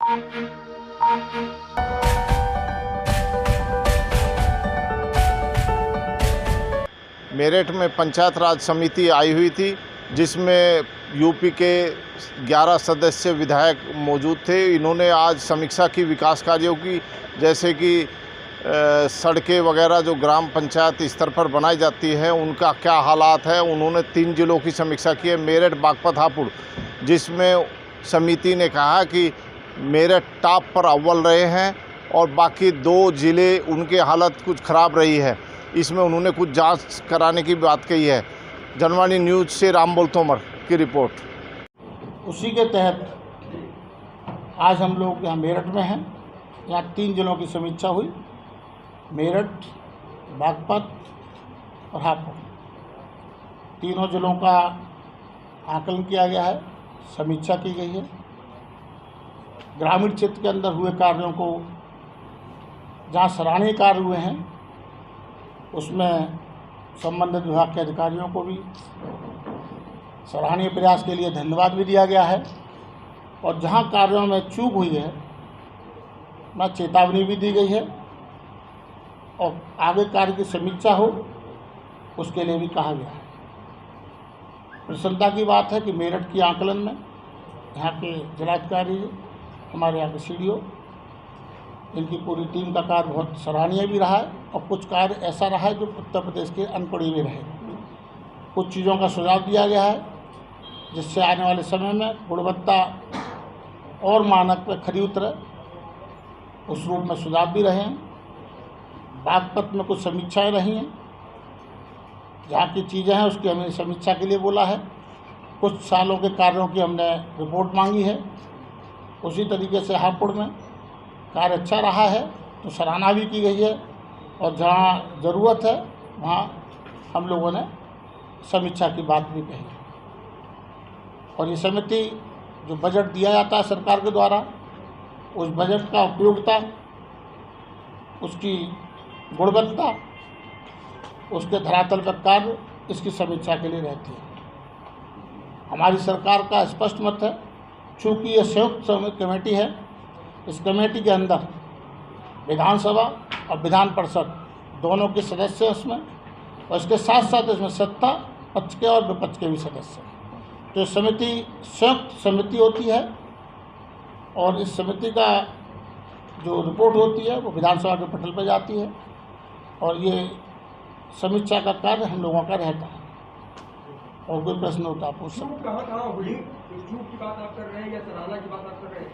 मेरठ में पंचायत राज समिति आई हुई थी, जिसमें यूपी के 11 सदस्य विधायक मौजूद थे। इन्होंने आज समीक्षा की विकास कार्यों की, जैसे कि सड़कें वगैरह जो ग्राम पंचायत स्तर पर बनाई जाती है उनका क्या हालात है। उन्होंने 3 जिलों की समीक्षा की है, मेरठ, बागपत, हापुड़, जिसमें समिति ने कहा कि मेरठ टॉप पर अव्वल रहे हैं और बाकी 2 ज़िले उनकी हालत कुछ ख़राब रही है। इसमें उन्होंने कुछ जांच कराने की बात कही है। जनवाणी न्यूज़ से रामबोल तोमर की रिपोर्ट। उसी के तहत आज हम लोग यहाँ मेरठ में हैं। यहाँ 3 जिलों की समीक्षा हुई, मेरठ, बागपत और हापुड़। तीनों जिलों का आकलन किया गया है, समीक्षा की गई है। ग्रामीण क्षेत्र के अंदर हुए कार्यों को, जहाँ सराहनीय कार्य हुए हैं, उसमें संबंधित विभाग के अधिकारियों को भी सराहनीय प्रयास के लिए धन्यवाद भी दिया गया है। और जहां कार्यों में चूक हुई है, वहाँ चेतावनी भी दी गई है और आगे कार्य की समीक्षा हो उसके लिए भी कहा गया है। प्रसन्नता की बात है कि मेरठ की आकलन में यहाँ के जिलाधिकारी, हमारे यहाँ के CDO, इनकी पूरी टीम का कार्य बहुत सराहनीय भी रहा है और कुछ कार्य ऐसा रहा है जो उत्तर प्रदेश के अनपढ़ी में रहे। कुछ चीज़ों का सुझाव दिया गया है जिससे आने वाले समय में गुणवत्ता और मानक पर खरी उतरे, उस रूप में सुझाव भी रहे हैं। बागपत में कुछ समीक्षाएं रही हैं, जहाँ की चीज़ें हैं उसकी हमने समीक्षा के लिए बोला है। कुछ सालों के कार्यों की हमने रिपोर्ट मांगी है। उसी तरीके से हापुड़ में कार्य अच्छा रहा है तो सराहना भी की गई है और जहाँ ज़रूरत है वहाँ हम लोगों ने समीक्षा की बात भी कही। और ये समिति जो बजट दिया जाता है सरकार के द्वारा, उस बजट का उपयोगिता, उसकी गुणवत्ता, उसके धरातल पर कार्य, इसकी समीक्षा के लिए रहती है। हमारी सरकार का स्पष्ट मत है, चूँकि ये संयुक्त कमेटी है, इस कमेटी के अंदर विधानसभा और विधान परिषद दोनों के सदस्य हैं उसमें, और इसके साथ साथ इसमें सत्ता पक्ष के और विपक्ष के भी सदस्य हैं। तो समिति संयुक्त समिति होती है और इस समिति का जो रिपोर्ट होती है वो विधानसभा के पटल पर जाती है और ये समीक्षा का कार्य हम लोगों का रहता है। और कोई प्रश्न होता पूछ सकते। कहाँ हुई? चूक की बात आप कर रहे हैं या सराहना की बात आप कर रहे हैं?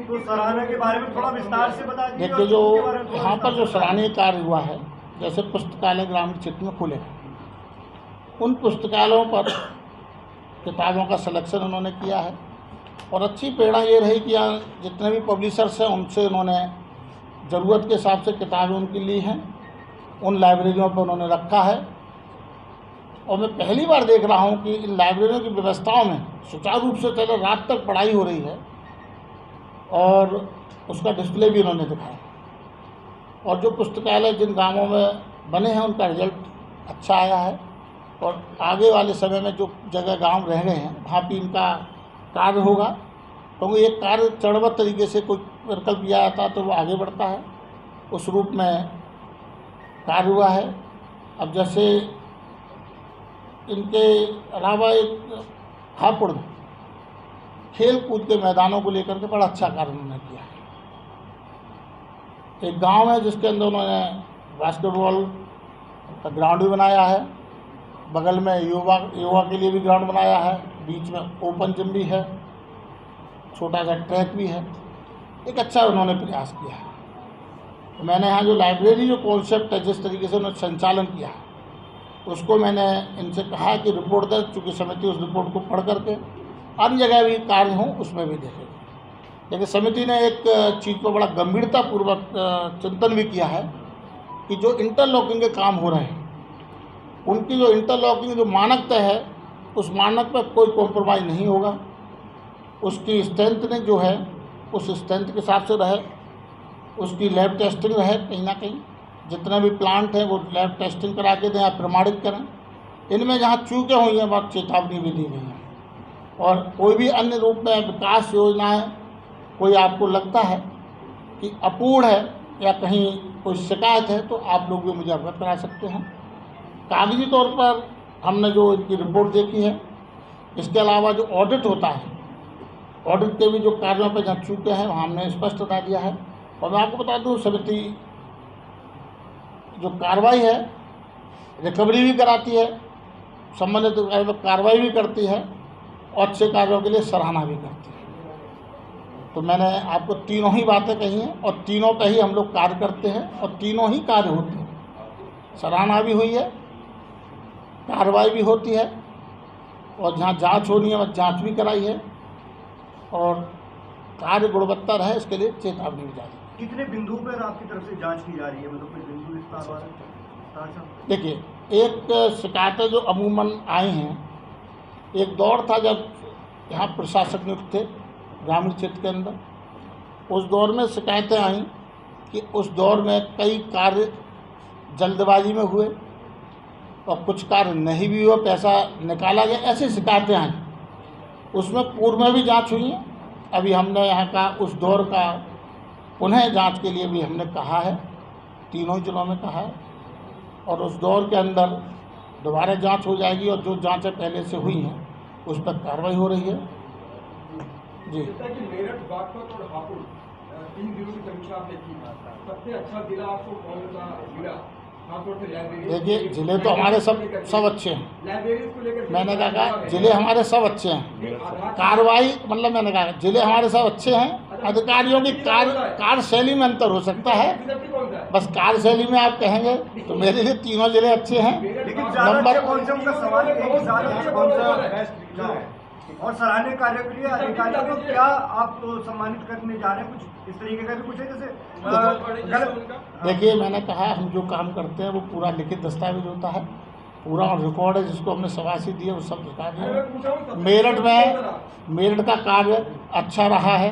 तो सराहना के बारे में थोड़ा विस्तार से बता दीजिए। देखिए, जो यहाँ पर जो सराहनीय कार्य हुआ है, जैसे पुस्तकालय ग्रामीण क्षेत्र में खुले, उन पुस्तकालयों पर किताबों का सिलेक्शन उन्होंने किया है और अच्छी प्रेरणा ये रही कि यहाँ जितने भी पब्लिशर्स हैं उनसे उन्होंने ज़रूरत के हिसाब से किताबें उनकी ली हैं, उन लाइब्रेरियों पर उन्होंने रखा है। और मैं पहली बार देख रहा हूँ कि इन लाइब्रेरियों की व्यवस्थाओं में सुचारू रूप से चलो रात तक पढ़ाई हो रही है और उसका डिस्प्ले भी उन्होंने दिखाया। और जो पुस्तकालय जिन गांवों में बने हैं उनका रिजल्ट अच्छा आया है और आगे वाले समय में जो जगह गांव रह गए हैं वहाँ भी इनका कार्य होगा, क्योंकि ये कार्य चरणबद्ध तरीके से कोई विकल्प दिया जाता है तो वो आगे बढ़ता है, उस रूप में कार्य हुआ है। अब जैसे इनके अलावा एक हापुड़ में खेल कूद के मैदानों को लेकर के बड़ा अच्छा कार्य उन्होंने किया है। एक गांव है जिसके अंदर उन्होंने बास्केटबॉल का ग्राउंड भी बनाया है, बगल में युवा के लिए भी ग्राउंड बनाया है, बीच में ओपन जिम भी है, छोटा सा ट्रैक भी है। एक अच्छा उन्होंने प्रयास किया है। तो मैंने यहाँ जो लाइब्रेरी जो कॉन्सेप्ट है, जिस तरीके से उन्होंने संचालन किया है, उसको मैंने इनसे कहा कि रिपोर्ट दे, चूँकि समिति उस रिपोर्ट को पढ़ करके अन्य जगह भी कार्य हों उसमें भी देखेगी। लेकिन समिति ने एक चीज़ पर बड़ा गंभीरतापूर्वक चिंतन भी किया है कि जो इंटरलॉकिंग के काम हो रहे हैं, उनकी जो इंटरलॉकिंग जो मानक तय है, उस मानक पर कोई कॉम्प्रोमाइज़ नहीं होगा। उसकी स्ट्रेंथ ने जो है उस स्ट्रेंथ के हिसाब से रहे, उसकी लैब टेस्टिंग रहे, कहीं ना कहीं जितने भी प्लांट हैं वो लैब टेस्टिंग करा के दें या प्रमाणित करें। इनमें जहाँ चूकें हुई हैं वहाँ चेतावनी भी दी गई है। और कोई भी अन्य रूप में विकास योजनाएं कोई आपको लगता है कि अपूर्ण है या कहीं कोई शिकायत है तो आप लोग भी मुझे अवगत करा सकते हैं। कागजी तौर पर हमने जो इनकी रिपोर्ट देखी है, इसके अलावा जो ऑडिट होता है, ऑडिट के भी जो कार्यों पर जहाँ चूके हैं वहाँ हमने स्पष्ट बता दिया है। और मैं आपको बता दूँ, समिति जो कार्रवाई है, रिकवरी भी कराती है, संबंधित कार्रवाई भी करती है और अच्छे कार्यों के लिए सराहना भी करती है। तो मैंने आपको तीनों ही बातें कही हैं और तीनों पे ही हम लोग कार्य करते हैं और तीनों ही कार्य होते हैं। सराहना भी हुई है, कार्रवाई भी होती है और जहाँ जांच होनी है वह जांच भी कराई है और कार्य गुणवत्ता रहे इसके लिए चेतावनी भी जारी है। कितने बिंदु पर आपकी तरफ से जांच की जा रही है, मतलब कोई बिंदु विस्तार वाला? देखिए, एक शिकायतें जो अमूमन आई हैं, एक दौर था जब यहाँ प्रशासक नियुक्त थे ग्रामीण क्षेत्र के अंदर, उस दौर में शिकायतें आई कि उस दौर में कई कार्य जल्दबाजी में हुए और कुछ कार्य नहीं भी हुआ, पैसा निकाला गया, ऐसी शिकायतें आई। उसमें पूर्व में भी जांच हुई है। अभी हमने यहाँ का उस दौर का पुनः जांच के लिए भी हमने कहा है, तीनों जिलों में कहा है और उस दौर के अंदर दोबारा जांच हो जाएगी और जो जांचें पहले से हुई हैं उस पर कार्रवाई हो रही है। जी, जैसा कि मेरठ, बागपत और हापुड़ 3 जिलों की समीक्षा आपने की, सबसे अच्छा जिला आपको कौन सा मिला? खासतौर से लाइब्रेरी। देखिए, जिले तो हमारे सब अच्छे हैं। लाइब्रेरी को लेकर मैंने कहा जिले हमारे सब अच्छे हैं। कार्रवाई मतलब मैंने कहा जिले हमारे सब अच्छे हैं। अधिकारियों की कार्यशैली में अंतर हो सकता है, बस कार्यशैली में आप कहेंगे तो मेरे लिए तीनों जिले अच्छे हैं। लेकिन ज़्यादा कौन से, उनका सवाल है कि ज़्यादा कौन सा और सराहनीय कार्य के लिए अधिकारियों को क्या आप सम्मानित करने जा रहे हैं? कुछ इस तरीके का भी कुछ है जैसे गलत? देखिए, मैंने कहा हम जो काम करते हैं वो पूरा लिखित दस्तावेज होता है, पूरा रिकॉर्ड है, जिसको हमने शाबाशी दी है वो सब दिखा दिया। मेरठ का कार्य अच्छा रहा है,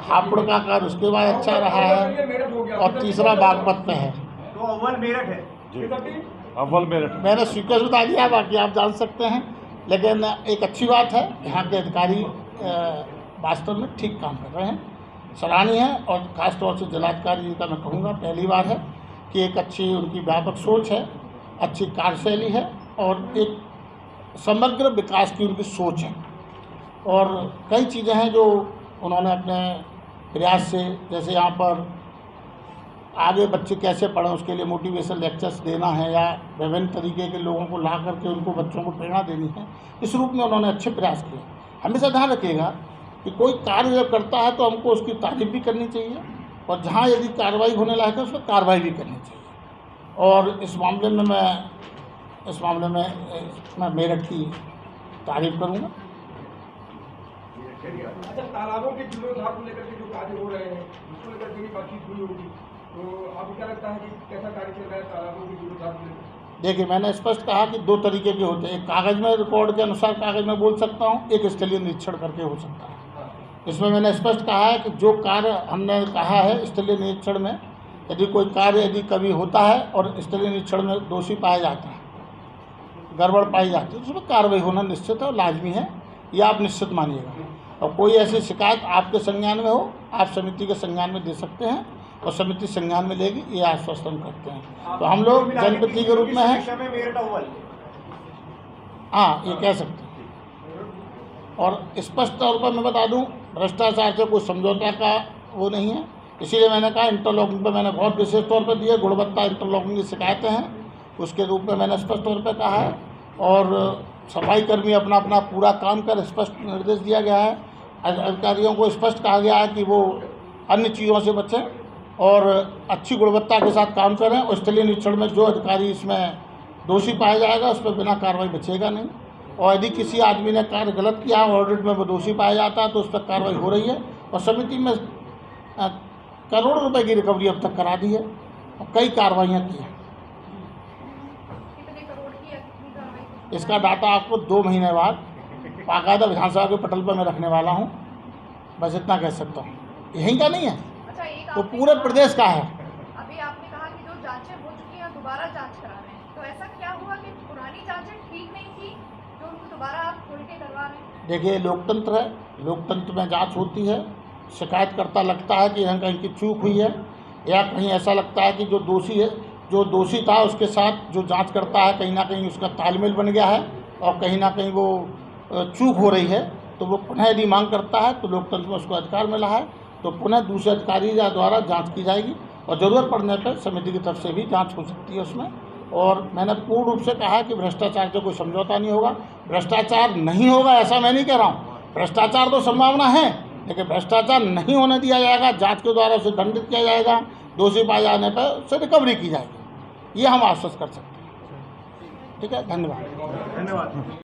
हापुड़ का कार्य उसके बाद अच्छा रहा है और तीसरा बागपत में है। तो अव्वल मेरठ है जी, अव्वल मेरठ। मैंने स्वीकृत बता दिया, बाकी आप जान सकते हैं। लेकिन एक अच्छी बात है, यहाँ के अधिकारी वास्तव में ठीक काम कर रहे हैं, सराहनीय है। और ख़ास तौर से जिलाधिकारी जी का मैं कहूँगा, पहली बार है कि एक अच्छी उनकी व्यापक सोच है, अच्छी कार्यशैली है और एक समग्र विकास की उनकी सोच है। और कई चीज़ें हैं जो उन्होंने अपने प्रयास से, जैसे यहाँ पर आगे बच्चे कैसे पढ़ें उसके लिए मोटिवेशन लेक्चर्स देना है या विभिन्न तरीके के लोगों को ला करके उनको बच्चों को प्रेरणा देनी है, इस रूप में उन्होंने अच्छे प्रयास किए। हमेशा ध्यान रखिएगा कि कोई कार्य जब करता है तो हमको उसकी तारीफ भी करनी चाहिए और जहाँ यदि कार्रवाई होने लायक है उसमें कार्रवाई भी करनी चाहिए। और इस मामले में मैं मेरठ की तारीफ करूँगा। अच्छा, तालाबों के जीर्णोद्धार को लेकर के जो कार्य हो रहे हैं उसको लेकर के भी बातचीत हुई होगी, तो आपको क्या लगता है कि कैसा कार्य चल रहा है तालाबों के जीर्णोद्धार को लेकर? देखिए, मैंने स्पष्ट कहा कि 2 तरीके के होते हैं। एक कागज़ में रिकॉर्ड के अनुसार कागज़ में बोल सकता हूँ, एक स्थलीय निरीक्षण करके हो सकता है। इसमें मैंने स्पष्ट कहा है कि जो कार्य हमने कहा है स्थलीय निरीक्षण में, यदि कोई कार्य यदि कभी होता है और स्थलीय निरीक्षण में दोषी पाया जाता है, गड़बड़ पाई जाती है, तो उसमें कार्रवाई होना निश्चित है और लाजमी है, ये आप निश्चित मानिएगा। और कोई ऐसी शिकायत आपके संज्ञान में हो, आप समिति के संज्ञान में दे सकते हैं और समिति संज्ञान में लेगी, ये आश्वस्त हम करते हैं। तो हम लोग जनप्रतिनिधि के रूप में हैं, हाँ, ये कह सकते हैं। और स्पष्ट तौर पर मैं बता दूं, भ्रष्टाचार से कोई समझौता का वो नहीं है। इसीलिए मैंने कहा इंटरलॉकिंग पर मैंने बहुत विशेष तौर पर दिए, गुणवत्ता इंटरलॉकिंग की शिकायतें हैं उसके रूप में मैंने स्पष्ट तौर पर कहा है। और सफाई कर्मी अपना अपना पूरा काम कर स्पष्ट निर्देश दिया गया है। अधिकारियों को स्पष्ट कहा गया है कि वो अन्य चीज़ों से बचें और अच्छी गुणवत्ता के साथ काम करें। और स्थलीय निरीक्षण में जो अधिकारी इसमें दोषी पाया जाएगा उस पर बिना कार्रवाई बचेगा नहीं। और यदि किसी आदमी ने कार्य गलत किया, ऑडिट में वो दोषी पाया जाता है, तो उस पर कार्रवाई हो रही है। और समिति में करोड़ों रुपए की रिकवरी अब तक करा दी है और कई कार्रवाइयाँ की हैं। इसका डाटा आपको 2 महीने बाद बाकायदा विधानसभा के पटल पर मैं रखने वाला हूँ, बस इतना कह सकता हूँ। यहीं का नहीं है, तो पूरे प्रदेश का है। अभी आपने कहा कि जो जांचें हो चुकी हैं दोबारा जांच करा रहे हैं, तो ऐसा क्या हुआ कि पुरानी जांचें ठीक नहीं थी जो उनको दोबारा आप खोल के करवा रहे हैं? देखिए, लोकतंत्र है, लोकतंत्र में जांच होती है, शिकायतकर्ता लगता है कि यहाँ कहीं की चूक हुई है या कहीं ऐसा लगता है कि जो दोषी है, जो दोषी था उसके साथ जो जांच करता है कहीं ना कहीं उसका तालमेल बन गया है और कहीं ना कहीं वो चूक हो रही है, तो वो पुनः यदि मांग करता है तो लोकतंत्र में उसको अधिकार मिला है, तो पुनः दूसरे अधिकारी द्वारा जांच की जाएगी और ज़रूरत पड़ने पर समिति की तरफ से भी जांच हो सकती है उसमें। और मैंने पूर्ण रूप से कहा कि भ्रष्टाचार से कोई समझौता नहीं होगा। भ्रष्टाचार नहीं होगा ऐसा मैं नहीं कह रहा हूँ, भ्रष्टाचार तो संभावना है, लेकिन भ्रष्टाचार नहीं होने दिया जाएगा। जांच के द्वारा उसे दंडित किया जाएगा, दोषी पाए जाने पर उससे रिकवरी की जाएगी, ये हम आश्वस्त कर सकते हैं। ठीक है, धन्यवाद।